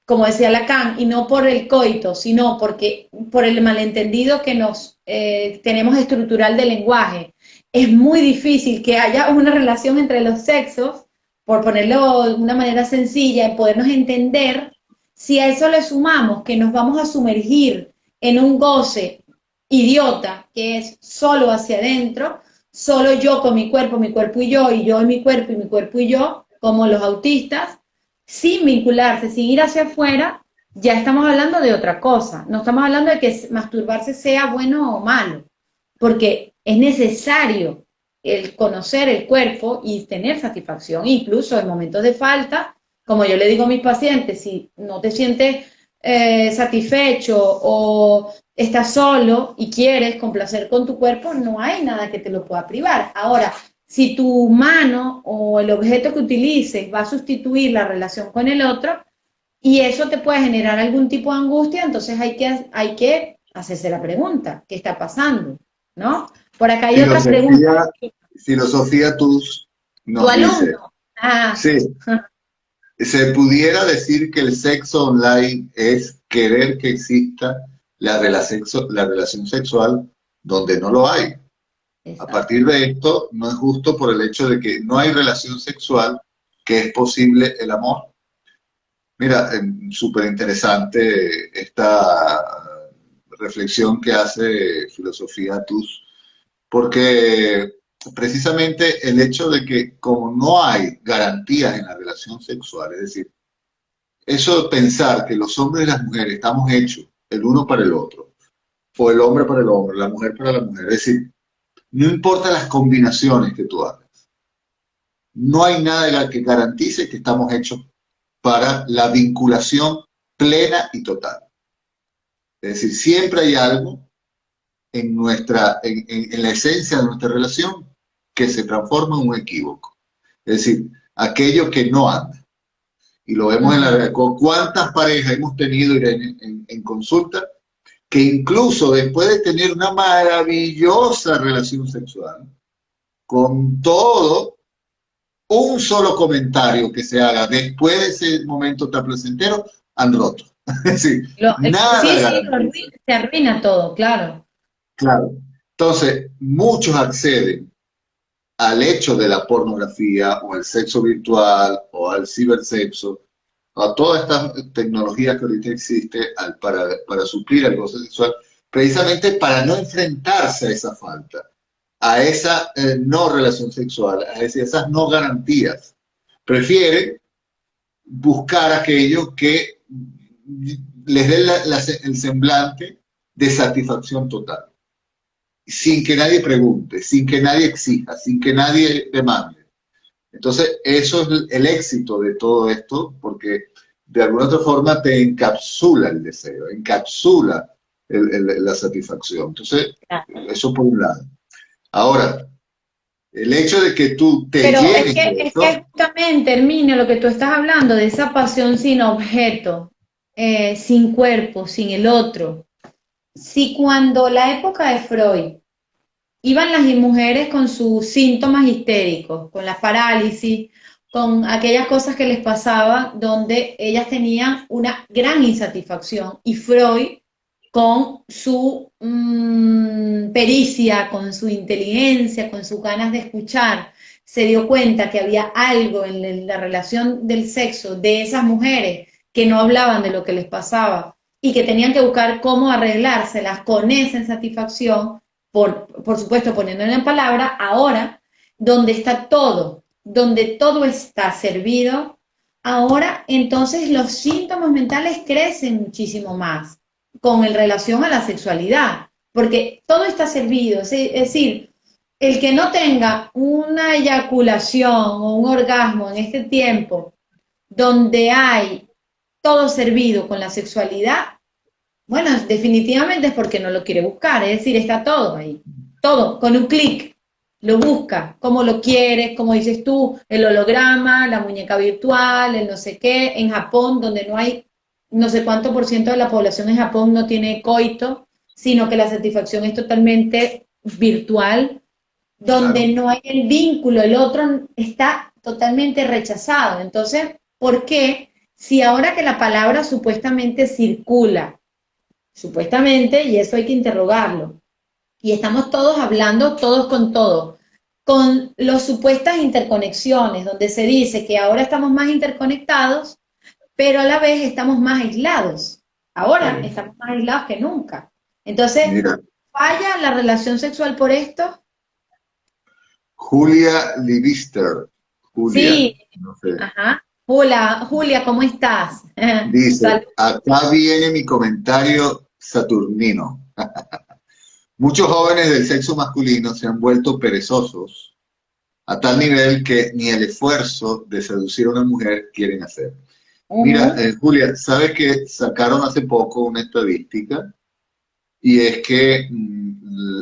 como decía Lacan, y no por el coito, sino porque por el malentendido que nos tenemos estructural del lenguaje. Es muy difícil que haya una relación entre los sexos, por ponerlo de una manera sencilla, en podernos entender, si a eso le sumamos que nos vamos a sumergir en un goce idiota, que es solo hacia adentro, solo yo con mi cuerpo y yo y mi cuerpo y mi cuerpo y yo, como los autistas, sin vincularse, sin ir hacia afuera, ya estamos hablando de otra cosa. No estamos hablando de que masturbarse sea bueno o malo, porque es necesario el conocer el cuerpo y tener satisfacción, incluso en momentos de falta, como yo le digo a mis pacientes, si no te sientes satisfecho o estás solo y quieres complacer con tu cuerpo, no hay nada que te lo pueda privar. Ahora, si tu mano o el objeto que utilices va a sustituir la relación con el otro y eso te puede generar algún tipo de angustia, entonces hay que hacerse la pregunta, ¿qué está pasando? ¿No? Por acá hay otra pregunta. filosofía, filosofía Tus Tu nos dice, alumno. Ah, sí, se pudiera decir que el sexo online es querer que exista la relación sexual donde no lo hay. A exacto. partir de esto, no es justo por el hecho de que no hay relación sexual, que es posible el amor. Mira, súper interesante esta reflexión que hace Filosofía Tus, porque precisamente el hecho de que como no hay garantías en la relación sexual, es decir, eso de pensar que los hombres y las mujeres estamos hechos el uno para el otro, o el hombre para el hombre, la mujer para la mujer, es decir, no importa las combinaciones que tú hagas, no hay nada que garantice que estamos hechos para la vinculación plena y total. Es decir, siempre hay algo en la esencia de nuestra relación que se transforma en un equívoco. Es decir, aquello que no anda. Y lo vemos en Ujú. cuántas parejas hemos tenido en consulta que incluso después de tener una maravillosa relación sexual, con todo, un solo comentario que se haga después de ese momento tan placentero, han roto. Es decir, nada Sí, sí, garantiza. se arruina todo, claro. Claro. Entonces, muchos acceden al hecho de la pornografía o al sexo virtual o al cibersexo, a todas estas tecnologías que ahorita existe para suplir el goce sexual, precisamente para no enfrentarse a esa falta, a esa no relación sexual, esas no garantías. Prefieren buscar aquello que les dé el semblante de satisfacción total, sin que nadie pregunte, sin que nadie exija, sin que nadie demande. Entonces, eso es el éxito de todo esto, porque de alguna otra forma te encapsula el deseo, encapsula la satisfacción. Entonces, eso por un lado. Ahora, el hecho de que tú te Pero llenes de es que esto, justamente, Herminio, lo que tú estás hablando de esa pasión sin objeto, sin cuerpo, sin el otro. Si cuando la época de Freud iban las mujeres con sus síntomas histéricos, con la parálisis, con aquellas cosas que les pasaban, donde ellas tenían una gran insatisfacción, y Freud con su pericia, con su inteligencia, con sus ganas de escuchar, se dio cuenta que había algo en la relación del sexo de esas mujeres que no hablaban de lo que les pasaba y que tenían que buscar cómo arreglárselas con esa insatisfacción, por supuesto poniéndolo en palabra, ahora, donde todo está servido, ahora entonces los síntomas mentales crecen muchísimo más con relación a la sexualidad, porque todo está servido, es decir, el que no tenga una eyaculación o un orgasmo en este tiempo donde hay todo servido con la sexualidad, bueno, definitivamente es porque no lo quiere buscar, es decir, está todo ahí, todo, con un clic, lo busca, como lo quieres, como dices tú, el holograma, la muñeca virtual, el no sé qué, en Japón, donde no hay, no sé cuánto por ciento de la población en Japón no tiene coito, sino que la satisfacción es totalmente virtual, donde Claro. no hay el vínculo, el otro está totalmente rechazado. Entonces, ¿por qué? Si ahora que la palabra supuestamente circula, supuestamente, y eso hay que interrogarlo, y estamos todos hablando, todos con las supuestas interconexiones, donde se dice que ahora estamos más interconectados, pero a la vez estamos más aislados. Ahora Sí. estamos más aislados que nunca. Entonces, Mira, ¿falla la relación sexual por esto? Julia Livister, Julia, Sí, no sé, ajá. Julia, Julia, ¿cómo estás? dice, Salud. acá viene mi comentario saturnino. Muchos jóvenes del sexo masculino se han vuelto perezosos a tal nivel que ni el esfuerzo de seducir a una mujer quieren hacer. Mira, Ujú, Julia, ¿sabes que sacaron hace poco una estadística? Y es que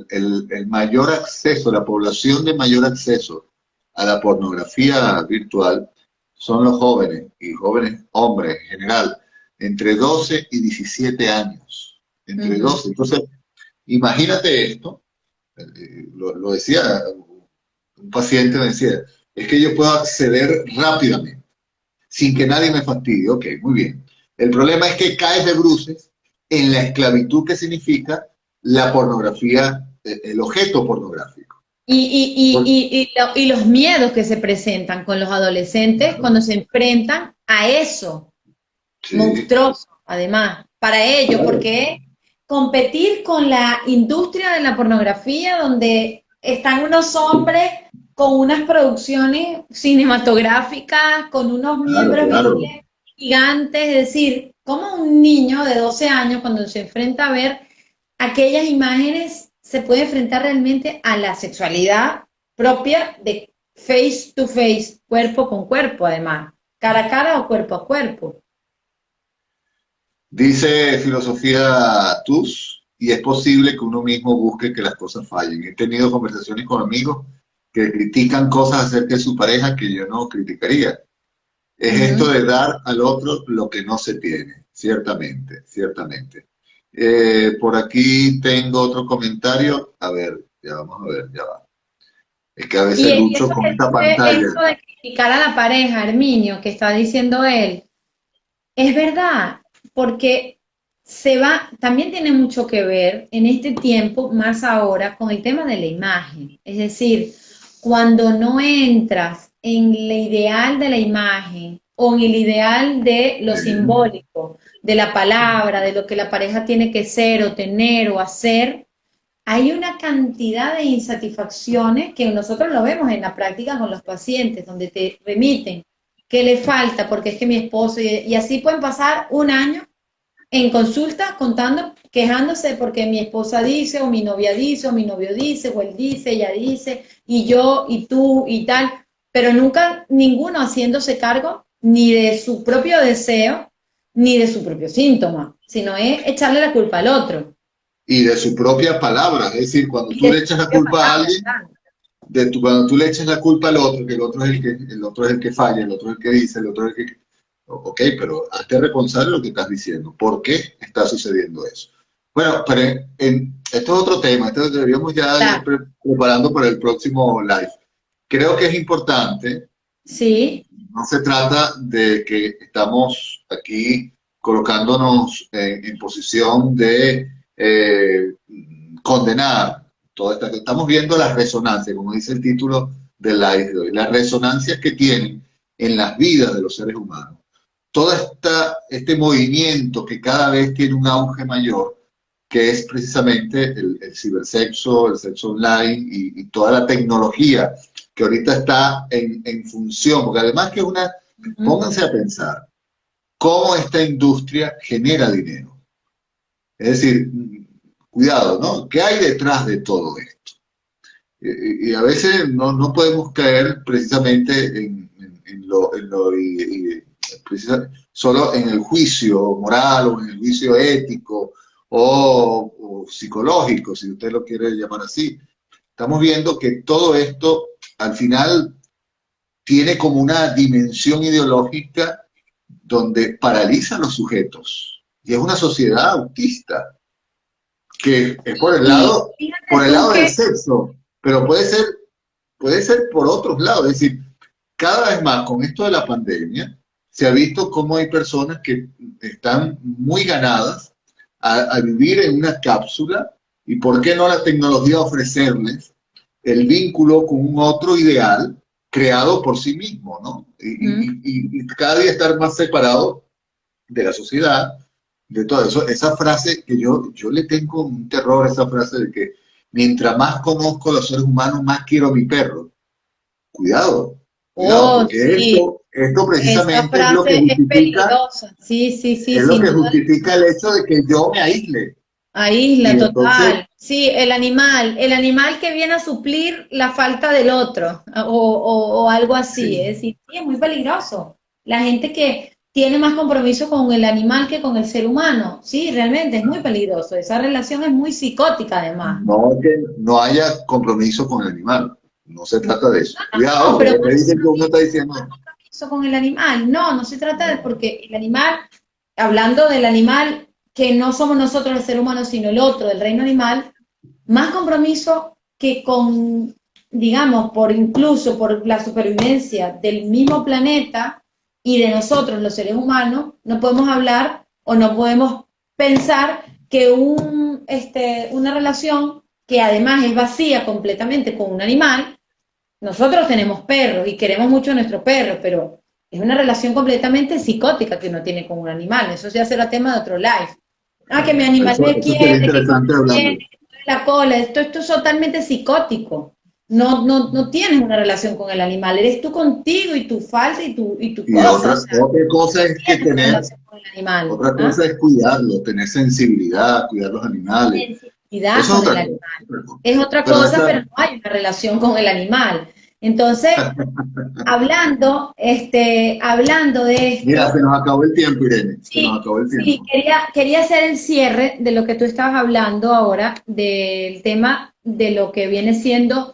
el mayor acceso, la población de mayor acceso a la pornografía virtual son los jóvenes, y jóvenes hombres en general, entre 12 y 17 años. Entre ujú. 12. Entonces, imagínate esto, lo decía un paciente, me decía, es que yo puedo acceder rápidamente, sin que nadie me fastidie. Ok, muy bien. El problema es que caes de bruces en la esclavitud que significa la pornografía, el objeto pornográfico. Y los miedos que se presentan con los adolescentes Claro, cuando se enfrentan a eso, sí, monstruoso, además, para ellos, claro, porque competir con la industria de la pornografía, donde están unos hombres con unas producciones cinematográficas, con unos claro, miembros claro. viriles gigantes, es decir, como un niño de 12 años cuando se enfrenta a ver aquellas imágenes se puede enfrentar realmente a la sexualidad propia de face to face, cuerpo con cuerpo, además, cara a cara o cuerpo a cuerpo. Dice Filosofía TUS, y es posible que uno mismo busque que las cosas fallen. He tenido conversaciones con amigos que critican cosas acerca de su pareja que yo no criticaría. Es esto Ujú. de dar al otro lo que no se tiene, ciertamente, ciertamente. Por aquí tengo otro comentario. A ver, ya vamos a ver, ya va. Es que a Y veces lucho eso con que esta dice, pantalla. eso de criticar a la pareja, Herminio, que está diciendo él, es verdad, porque se va, también tiene mucho que ver en este tiempo, más ahora, con el tema de la imagen. Es decir, cuando no entras en el ideal de la imagen o en el ideal de lo simbólico, de la palabra, de lo que la pareja tiene que ser o tener o hacer, hay una cantidad de insatisfacciones que nosotros lo vemos en la práctica con los pacientes, donde te remiten que le falta porque es que mi esposo, y así pueden pasar un año en consulta contando, quejándose porque mi esposa dice, o mi novia dice, o mi novio dice, o él dice, ella dice, y yo, y tú, y tal, pero nunca ninguno haciéndose cargo ni de su propio deseo, ni de su propio síntoma, sino es echarle la culpa al otro. Y de su propia palabra. Es decir, cuando Y tú de le su echas la propia culpa a palabra, alguien, claro. cuando tú le echas la culpa al otro, que el otro es el otro es el que falla, el otro es el que dice, el otro es el que... Ok, pero hazte responsable de lo que estás diciendo. ¿Por qué está sucediendo eso? Bueno, pero esto es otro tema. Esto deberíamos ya ir Claro, preparando para el próximo live. Creo que es importante. sí, No se trata de que estamos aquí colocándonos en posición de condenar toda esta. Estamos viendo las resonancias, como dice el título del live de hoy, las resonancias que tienen en las vidas de los seres humanos todo este movimiento que cada vez tiene un auge mayor, que es precisamente el cibersexo, el sexo online y toda la tecnología que ahorita está en función, porque además que pónganse a pensar cómo esta industria genera dinero. Es decir, cuidado, ¿no? ¿Qué hay detrás de todo esto? Y a veces no podemos caer precisamente solo en el juicio moral o en el juicio ético o psicológico, si usted lo quiere llamar así. Estamos viendo que todo esto al final tiene como una dimensión ideológica donde paraliza a los sujetos. Y es una sociedad autista, que es por el lado del sexo, pero puede ser por otros lados. Es decir, cada vez más con esto de la pandemia, se ha visto cómo hay personas que están muy ganadas a vivir en una cápsula, y por qué no la tecnología ofrecerles el vínculo con un otro ideal creado por sí mismo, ¿no? Y cada día estar más separado de la sociedad, de todo eso. Esa frase que yo le tengo un terror a esa frase de que mientras más conozco a los seres humanos, más quiero a mi perro. Cuidado, porque sí. esto precisamente es lo que justifica, es lo que justifica el hecho de que yo me aísle. Aísla, total. Sí, el animal que viene a suplir la falta del otro, o algo así. Sí. Es decir, sí, es muy peligroso. La gente que tiene más compromiso con el animal que con el ser humano, sí, realmente es muy peligroso. Esa relación es muy psicótica, además. No que no haya compromiso con el animal, no se trata de eso. Cuidado, pero me dicen que uno está diciendo compromiso con el animal. No se trata de, porque el animal, hablando del animal, que no somos nosotros el ser humano, sino el otro, el reino animal, más compromiso que con, digamos, incluso por la supervivencia del mismo planeta y de nosotros, los seres humanos, no podemos hablar o no podemos pensar que una relación que además es vacía completamente con un animal. Nosotros tenemos perros y queremos mucho a nuestro perro, pero es una relación completamente psicótica que uno tiene con un animal. Eso ya será tema de otro live. Que mi animal me quiere, que tiene la cola. Esto es totalmente psicótico. No tienes una relación con el animal. Eres tú contigo y tu falta y tu cosa. Otra cosa es que otra cosa es cuidarlo, tener sensibilidad, cuidar los animales. Sensibilidad con el animal. Es otra cosa, pero no hay una relación con el animal. Entonces, hablando de esto... Mira, se nos acabó el tiempo, Irene. Se nos acabó el tiempo. Sí, quería hacer el cierre de lo que tú estabas hablando ahora, del tema de lo que viene siendo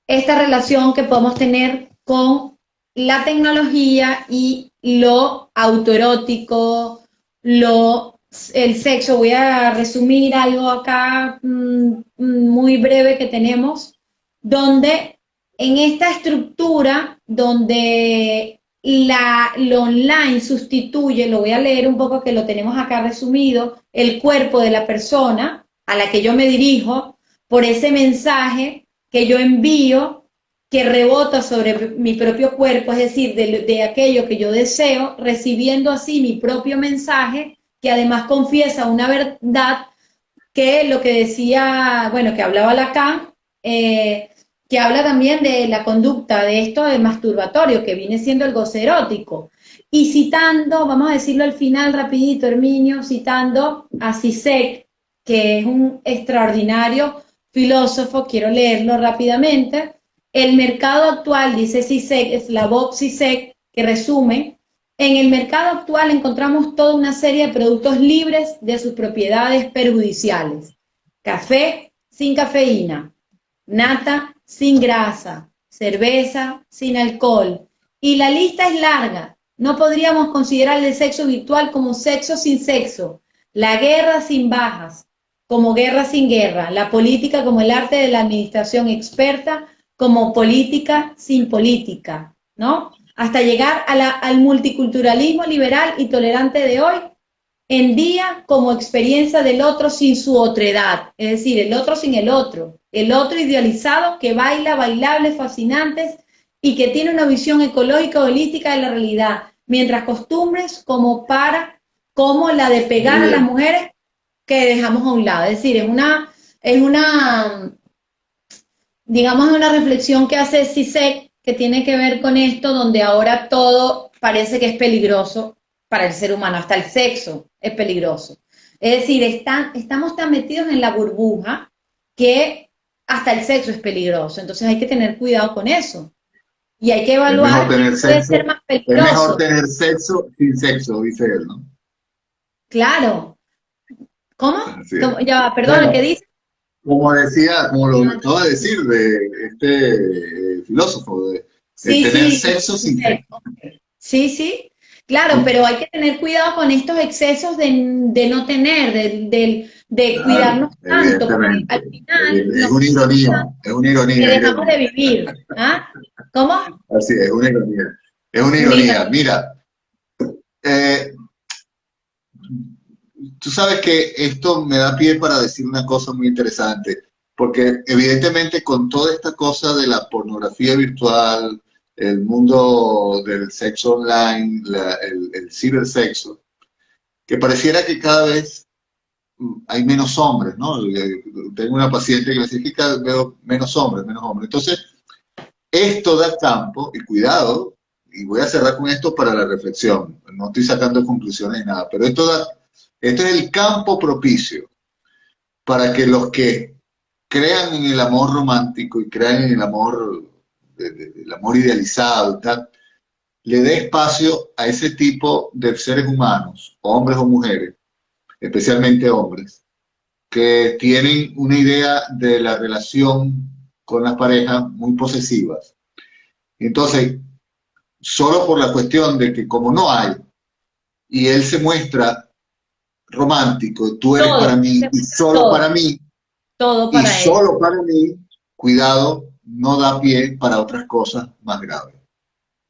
esta relación que podemos tener con la tecnología y lo autoerótico, el sexo. Voy a resumir algo acá muy breve que tenemos, donde en esta estructura donde lo online sustituye, lo voy a leer un poco que lo tenemos acá resumido, el cuerpo de la persona a la que yo me dirijo por ese mensaje que yo envío, que rebota sobre mi propio cuerpo, es decir, de aquello que yo deseo, recibiendo así mi propio mensaje, que además confiesa una verdad, que lo que decía, que hablaba Lacan, que habla también de la conducta de esto de masturbatorio, que viene siendo el goce erótico. Y citando, vamos a decirlo al final rapidito, Herminio, citando a Zizek, que es un extraordinario filósofo, quiero leerlo rápidamente. El mercado actual, dice Zizek, Slavoj Zizek, que resume, en el mercado actual encontramos toda una serie de productos libres de sus propiedades perjudiciales. Café sin cafeína, nata sin grasa, cerveza sin alcohol. Y la lista es larga. No podríamos considerar el sexo virtual como sexo sin sexo, la guerra sin bajas como guerra sin guerra, la política como el arte de la administración experta como política sin política, ¿no? Hasta llegar al multiculturalismo liberal y tolerante de hoy en día como experiencia del otro sin su otredad, es decir, el otro sin el otro idealizado que baila bailables fascinantes y que tiene una visión ecológica holística de la realidad. mientras costumbres como la de pegar Muy a las bien. mujeres que dejamos a un lado. Es decir, digamos, una reflexión que hace Zizek que tiene que ver con esto, donde ahora todo parece que es peligroso para el ser humano, hasta el sexo es peligroso. Es decir, estamos tan metidos en la burbuja que hasta el sexo es peligroso. Entonces hay que tener cuidado con eso. Y hay que Es mejor evaluar qué tener puede ser sexo, más es mejor peligroso. tener sexo sin sexo, dice él, ¿no? Claro. ¿Cómo? Así es. Ya va, perdón, ¿qué Bueno, dice? como decía, como lo acaba de decir de este filósofo, de Sí, tener sí, sexo sin sexo. sí, sí, claro, pero hay que tener cuidado con estos excesos de no tener, de Claro, cuidarnos tanto, porque evidentemente. al final Es nos una cuidamos ironía, tanto es una que ironía, dejamos de Irene. vivir. ¿Ah? ¿Cómo? Así es una ironía. Es una Una ironía. ironía. Mira, eh, tú sabes que esto me da pie para decir una cosa muy interesante, porque evidentemente con toda esta cosa de la pornografía virtual, el mundo del sexo online, el cibersexo, que pareciera que cada vez hay menos hombres, ¿no? Tengo una paciente que me dice que cada vez veo menos hombres, menos hombres. Entonces, esto da campo, y cuidado, y voy a cerrar con esto para la reflexión, no estoy sacando conclusiones ni nada, pero esto es el campo propicio para que los que crean en el amor romántico y crean en el amor, el amor idealizado y tal, le dé espacio a ese tipo de seres humanos, hombres o mujeres, especialmente hombres, que tienen una idea de la relación con las parejas muy posesivas. Entonces, solo por la cuestión de que como no hay, y él se muestra romántico, tú eres para Todo, mí y solo para todo, mí, todo y para él. solo para mí, cuidado, no da pie para otras cosas más graves.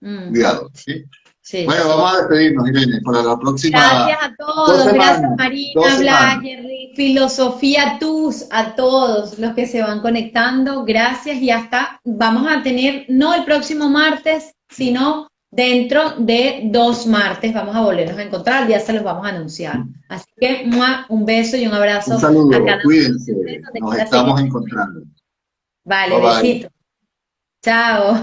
Ujú, Cuidado, ¿sí? sí, Bueno, sí. vamos a despedirnos, Irene, para la Gracias próxima a dos todos, gracias semanas, dos Marina, Blas, semanas. Jerry, Filosofía Tus, a todos los que se van conectando, gracias y hasta vamos a tener, no el próximo martes, sino dentro de 2 martes vamos a volvernos a encontrar, ya se los vamos a anunciar. Así que un beso y un Un abrazo a saludo, cada uno de cuídense, ustedes donde nos quiera se estamos encuentren. encontrando. Vale, Bye bye. besito. Chao.